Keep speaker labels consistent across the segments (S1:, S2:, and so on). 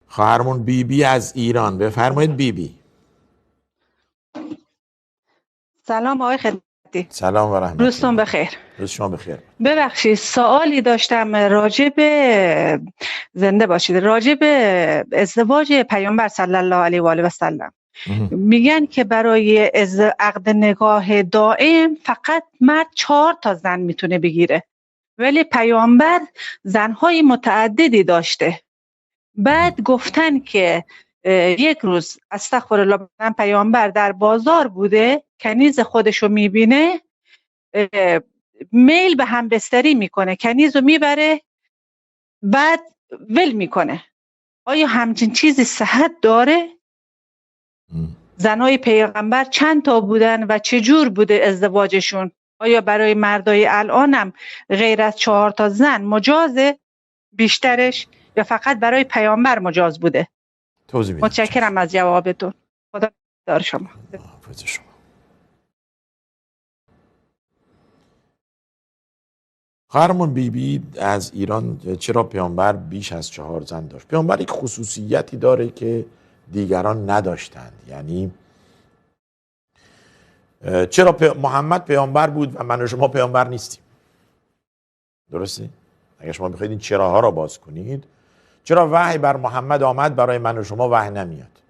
S1: خواهرمون بیبی از ایران، بفرمایید بیبی.
S2: سلام آقای خدمتی.
S1: سلام و رحمت
S2: روزتون
S1: الله.
S2: بخیر.
S1: روز شما بخیر.
S2: ببخشید سوالی داشتم راجع به زنده باشید، راجع به ازدواج پیامبر صلی الله علیه و آله و سلم. میگن که برای عقد نکاح دائم فقط مرد 4 تا زن میتونه بگیره، ولی پیامبر زنهای متعددی داشته. بعد گفتن که یک روز استغفرالله پیامبر در بازار بوده، کنیز خودشو میبینه، میل به همبستری میکنه، کنیزو میبره بعد ول میکنه. آیا همچین چیزی صحت داره؟ زنای پیغمبر چند تا بودن و چجور بوده ازدواجشون؟ آیا برای مردای الانم غیر از 4 تا زن مجازه بیشترش، یا فقط برای پیامبر مجاز بوده؟
S1: توضیح میدم.
S2: متشکرم از جوابتون. خدا دار شما.
S1: حافظ شما. خواهرمون بیبی از ایران، چرا پیامبر بیش از 4 زن داشت؟ پیامبر یک خصوصیتی داره که دیگران نداشتند. یعنی چرا محمد پیامبر بود و من و شما پیامبر نیستیم؟ درسته؟ اگر شما بخواید این چراها را باز کنید، چرا وحی بر محمد آمد برای من و شما وحی نمیاد؟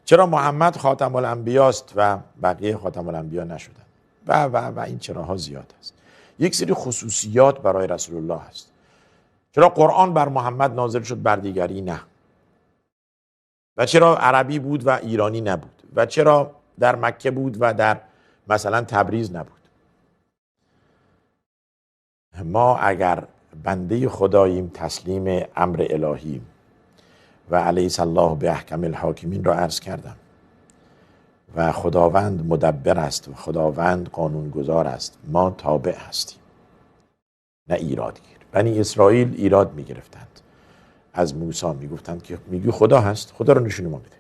S1: چرا محمد خاتم الانبیاست و بقیه خاتم الانبیا نشدن؟ و این چراها زیاد است. یک سری خصوصیات برای رسول الله هست. چرا قرآن بر محمد نازل شد بر دیگری نه؟ و چرا عربی بود و ایرانی نبود؟ و چرا در مکه بود و در مثلا تبریز نبود؟ ما اگر بنده خداییم، تسلیم امر الهیم و علیه الله به احکم الحاکمین را عرض کردم و خداوند مدبر است و خداوند قانونگذار است، ما تابع هستیم نه ایرادگیر. بنی اسرائیل ایراد میگرفتند از موسی، میگفتند که میگی خدا هست، خدا رو نشون ما بده.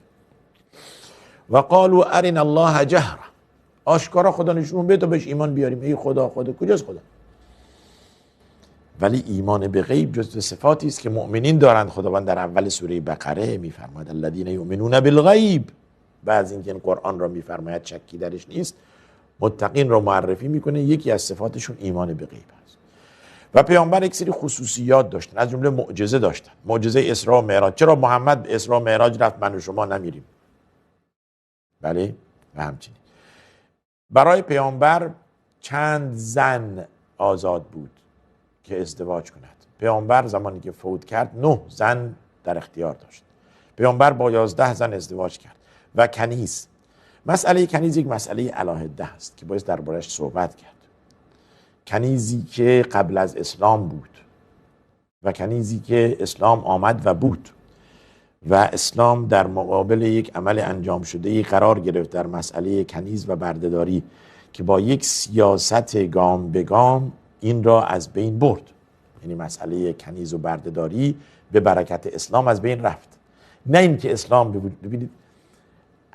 S1: و قالوا ارنا الله جهرا، آشکارا خدا نشون بده تا بهش ایمان بیاریم. ای خدا کجاست خدا؟ ولی ایمان به غیب جزو صفاتی است که مؤمنین دارند. خداوند در اول سوره بقره میفرماید الذین یؤمنون بالغیب. بعد اینکه این قرآن را میفرماید شکی درش نیست، متقین را معرفی میکنه، یکی از صفاتشون ایمان به غیب است. و پیامبر یک سری خصوصیات داشتن، از جمله معجزه داشتن، معجزه اسراء و معراج. چرا محمد به اسراء و معراج رفت من و شما نمیریم؟ بله و همچنین برای پیامبر چند زن آزاد بود که ازدواج کند. پیامبر زمانی که فوت کرد 9 زن در اختیار داشت. پیامبر با 11 زن ازدواج کرد. و کنیز، مسئله کنیز یک مسئله علاهده است که باید دربارش صحبت کرد. کنیزی که قبل از اسلام بود و کنیزی که اسلام آمد و بود و اسلام در مقابل یک عمل انجام شده قرار گرفت در مسئله کنیز و بردهداری که با یک سیاست گام به گام این را از بین برد. یعنی مسئله کنیز و بردهداری به برکت اسلام از بین رفت. نه این که اسلام ببینید،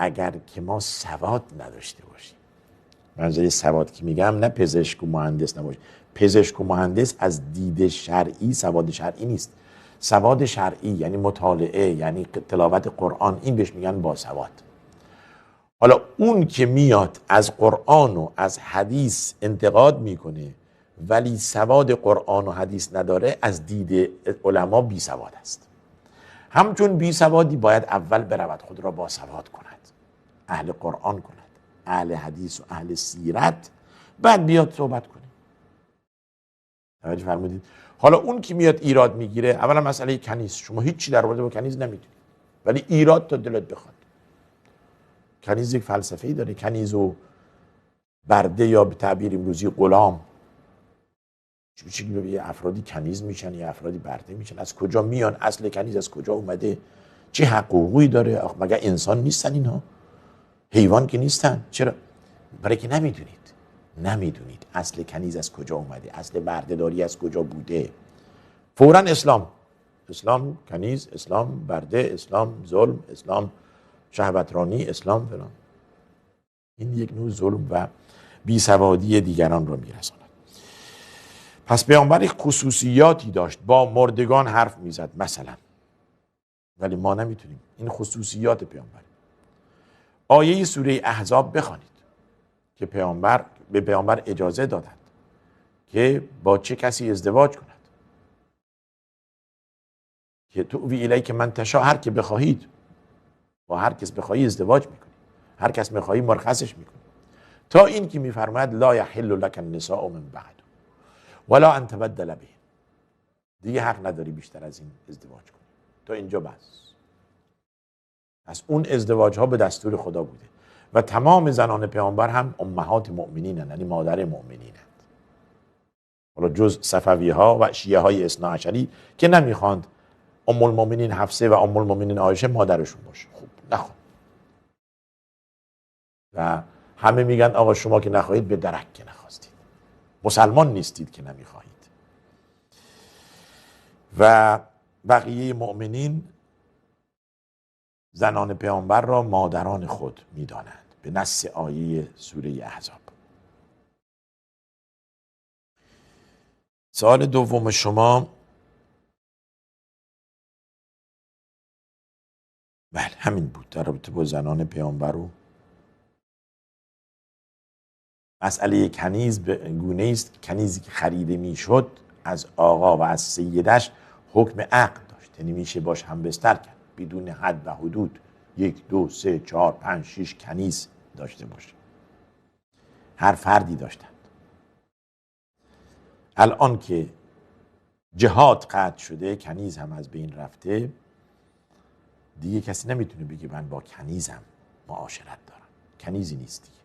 S1: اگر که ما سواد نداشته باشیم، منظور سواد که میگم نه پزشک و مهندس نباشه، پزشک و مهندس از دید شرعی سواد شرعی نیست. سواد شرعی یعنی مطالعه، یعنی تلاوت قرآن، این بهش میگن باسواد. حالا اون که میاد از قرآن و از حدیث انتقاد میکنه ولی سواد قرآن و حدیث نداره، از دید علما بی سواد است. همچون بی سوادی باید اول برود خود را باسواد کند، اهل قرآن کند، اهل حدیث و اهل سیرت، بعد بیاد صحبت کنه. توجه فرمودید؟ حالا اون که میاد ایراد میگیره، اولا مسئله کنیز، شما هیچی در مورد کنیز نمیدونید ولی ایراد تا دلت بخواد. کنیز یک فلسفه‌ای داره. کنیز و برده یا به تعبیر امروزی غلام، چه افرادی کنیز میشن یا افرادی برده میشن، از کجا میان، اصل کنیز از کجا اومده، چه حقوقی داره؟ مگر انسان نیستن اینها؟ حیوان که نیستن؟ چرا؟ برای که نمیدونید اصل کنیز از کجا اومده، اصل بردهداری از کجا بوده. فوراً اسلام کنیز، اسلام برده، اسلام ظلم، اسلام شهوترانی، اسلام فلان. این یک نوع ظلم و بیسوادی دیگران رو میرساند. پس پیامبر یک خصوصیاتی داشت. با مردگان حرف میزد مثلا. ولی ما نمیتونیم. این خصوصیات پیامبر. آیه سوره احزاب بخوانید که به پیامبر اجازه دادند که با چه کسی ازدواج کند، که تؤوی الیک من تشاء، هر که بخواهید، با هر کس بخواهی ازدواج میکنی، هر کس بخواهی مرخصش میکنی، تا این که میفرماید لا یحل لک النساء من بعد ولا ان تبدل به، دیگه حق نداری بیشتر از این ازدواج کنی، تا اینجا بس. از اون ازدواج ها به دستور خدا بوده و تمام زنان پیامبر هم امهات مؤمنینن، یعنی مادر مؤمنینند. حالا جز صفوی ها و شیعه های اثنا عشری که نمیخواند ام المؤمنین حفصه و ام المؤمنین عایشه مادرشون باشه. خوب نخوان. و همه میگن آقا شما که نخواهید به درک که نخواستید، مسلمان نیستید که نمیخواهید. و بقیه مؤمنین زنان پیامبر را مادران خود میدانند به نص آیه سوره احزاب. سوال دوم شما، بله همین بود در رابطه با زنان پیامبر. و مسئله کنیز به گونه است، کنیزی که خریده میشد از آقا و از سیدش حکم عقد داشت، یعنی میشه باش هم بستر کرد بدون حد و حدود، 1 2 3 4 5 6 کنیز داشته باشه، هر فردی داشتند. الان که جهاد قطع شده، کنیز هم از بین رفته، دیگه کسی نمیتونه بگه من با کنیزم معاشرت دارم، کنیزی نیست دیگه.